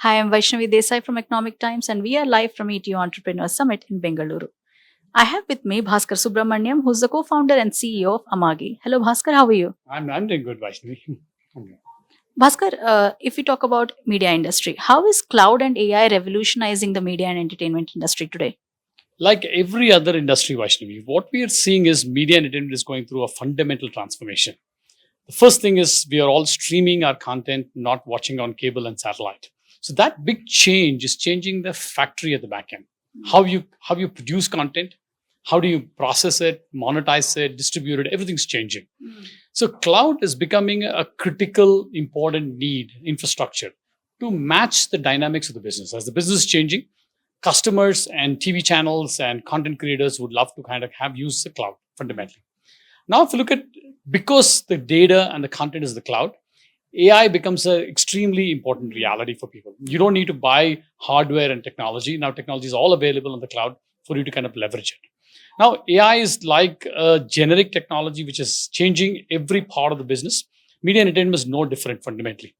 Hi, I'm Vaishnavi Desai from Economic Times, and we are live from ETO Entrepreneur Summit in Bengaluru. I have with me Baskar Subramanian, who's the co-founder and CEO of Amagi. Hello, Bhaskar. How are you? I'm doing good, Vaishnavi. Okay. Bhaskar, if we talk about media industry, how is cloud and AI revolutionizing the media and entertainment industry today? Like every other industry, Vaishnavi, what we are seeing is media and entertainment is going through a fundamental transformation. The first thing is we are all streaming our content, not watching on cable and satellite. So that big change is changing the factory at the back end. How you produce content, how do you process it, monetize it, distribute it, everything's changing. So cloud is becoming a critical, important need infrastructure to match the dynamics of the business. As the business is changing, customers and TV channels and content creators would love to kind of have use the cloud fundamentally. Now, if you look at because the data and the content is the cloud, AI becomes an extremely important reality for people. You don't need to buy hardware and technology. Now, technology is all available on the cloud for you to kind of leverage it. Now, AI is like a generic technology which is changing every part of the business. Media and entertainment is no different fundamentally.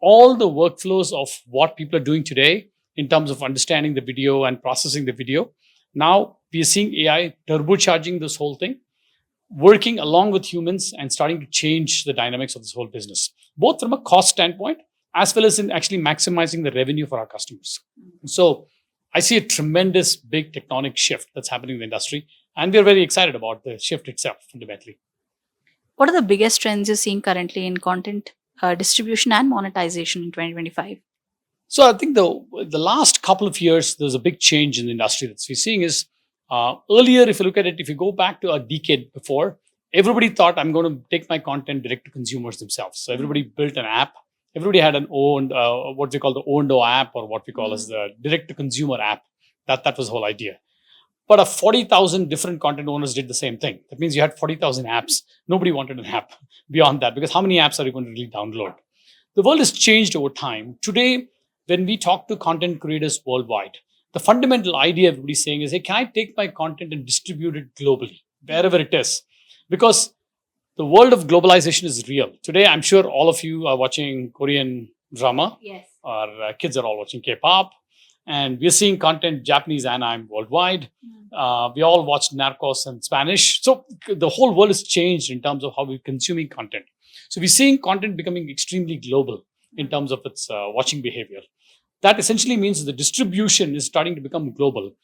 All the workflows of what people are doing today in terms of understanding the video and processing the video, now we are seeing AI turbocharging this whole thing, working along with humans and starting to change the dynamics of this whole business, both from a cost standpoint as well as in actually maximizing the revenue for our customers. So I see a tremendous big tectonic shift that's happening in the industry, and we're very excited about the shift itself fundamentally. What are the biggest trends you're seeing currently in content distribution and monetization in 2025? So I think the last couple of years, there's a big change in the industry that we're seeing is earlier, if you look at it, if you go back to a decade before, everybody thought I'm going to take my content direct to consumers themselves. So everybody built an app. Everybody had an owned, what we call the owned app, or what we call as the direct to consumer app. That was the whole idea. But 40,000 different content owners did the same thing. That means you had 40,000 apps. Nobody wanted an app beyond that, because how many apps are you going to really download? The world has changed over time. Today, when we talk to content creators worldwide, the fundamental idea everybody's saying is, hey, can I take my content and distribute it globally, wherever it is? Because the world of globalization is real. Today, I'm sure all of you are watching Korean drama. Yes. Our kids are all watching K-pop. And we're seeing content, Japanese anime worldwide. We all watch Narcos in Spanish. So the whole world has changed in terms of how we're consuming content. So we're seeing content becoming extremely global in terms of its watching behavior. That essentially means the distribution is starting to become global.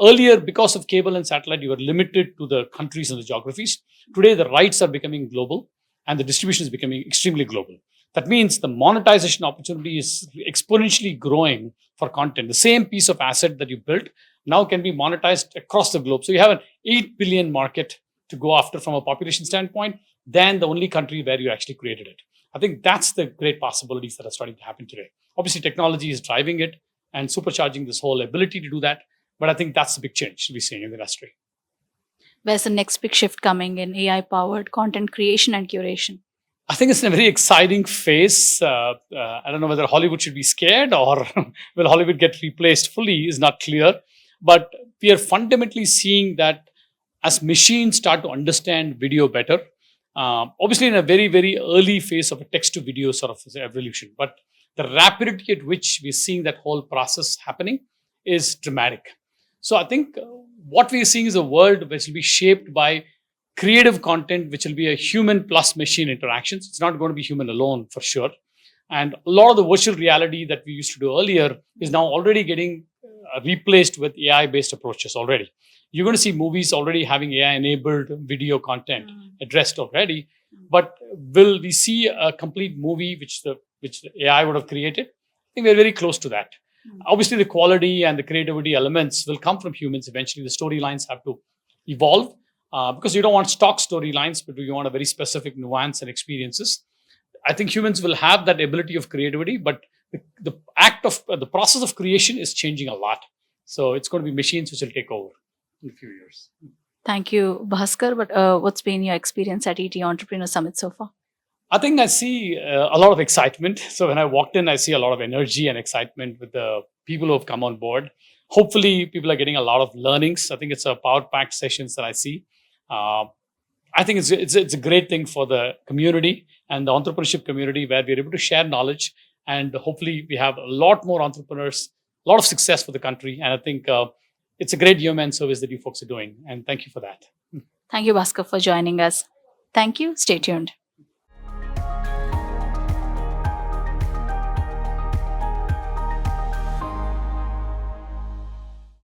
Earlier, because of cable and satellite, you were limited to the countries and the geographies. Today, the rights are becoming global and the distribution is becoming extremely global. That means the monetization opportunity is exponentially growing for content. The same piece of asset that you built now can be monetized across the globe. So you have an 8 billion market to go after from a population standpoint than the only country where you actually created it. I think that's the great possibilities that are starting to happen today. Obviously, technology is driving it and supercharging this whole ability to do that. But I think that's the big change we're seeing in the industry. Where's the next big shift coming in AI powered content creation and curation? I think it's in a very exciting phase. I don't know whether Hollywood should be scared or will Hollywood get replaced fully is not clear. But we are fundamentally seeing that as machines start to understand video better, obviously in a very, very early phase of a text to video sort of evolution. But the rapidity at which we're seeing that whole process happening is dramatic. So I think what we're seeing is a world which will be shaped by creative content, which will be a human plus machine interactions. It's not going to be human alone for sure. And a lot of the virtual reality that we used to do earlier is now already getting replaced with AI based approaches already. You're going to see movies already having AI enabled video content addressed already. But will we see a complete movie which the AI would have created? I think we're very close to that. Obviously, the quality and the creativity elements will come from humans. Eventually, the storylines have to evolve because you don't want stock storylines, but you want a very specific nuance and experiences. I think humans will have that ability of creativity, but the act of the process of creation is changing a lot. So it's going to be machines which will take over in a few years. Thank you, Bhaskar. But what's been your experience at ET Entrepreneur Summit so far? I think I see a lot of excitement. So when I walked in, I see a lot of energy and excitement with the people who have come on board. Hopefully, people are getting a lot of learnings. I think it's a power-packed sessions that I see. Uh, I think it's a great thing for the community and the entrepreneurship community where we're able to share knowledge And hopefully, we have a lot more entrepreneurs, a lot of success for the country. And I think it's a great yeoman service that you folks are doing. And thank you for that. Thank you, Bhaskar, for joining us. Thank you. Stay tuned.